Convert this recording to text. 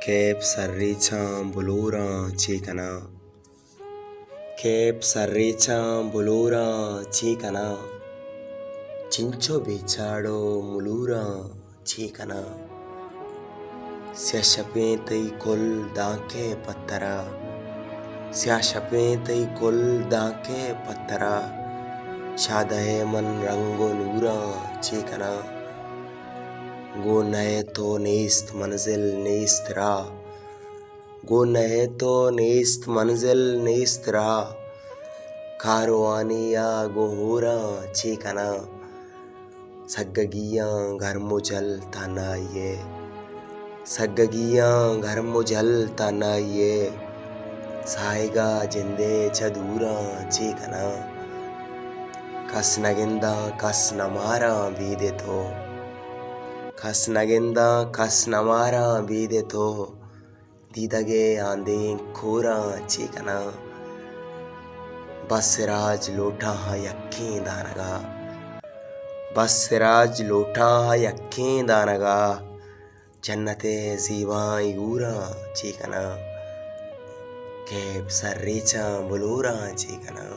Kep sarricha bulura chikana. Kep sarricha bulura chikana. Chincho bichado mulura chikana. Siashapetei kol daake pattara. Siashapetei kol daake pattara. Shadahe man rango nura chikana. गो नहे तो नेस्त मंजिल नेस्त राह गो नहे तो नेस्त मंजिल नेस्त राह कारवानिया गोहोरा चीकना सग्गियाँ घर मुझल तनाइये सग्गियाँ घर मुझल तनाइये साइगा जिंदे चदूरा चीकना कस नगिंदा कस नमारा बीदे तो कस नगिंदा कस नमारा बीदे तो दीदगे आंदे खोरा चीकना बस राज लोटा हा यक्की दानगा बस राज लोटा हा यक्की दानगा जन्नते जीवा इगूरा चीकना केब सर्रीचा बुलूरा चीकना।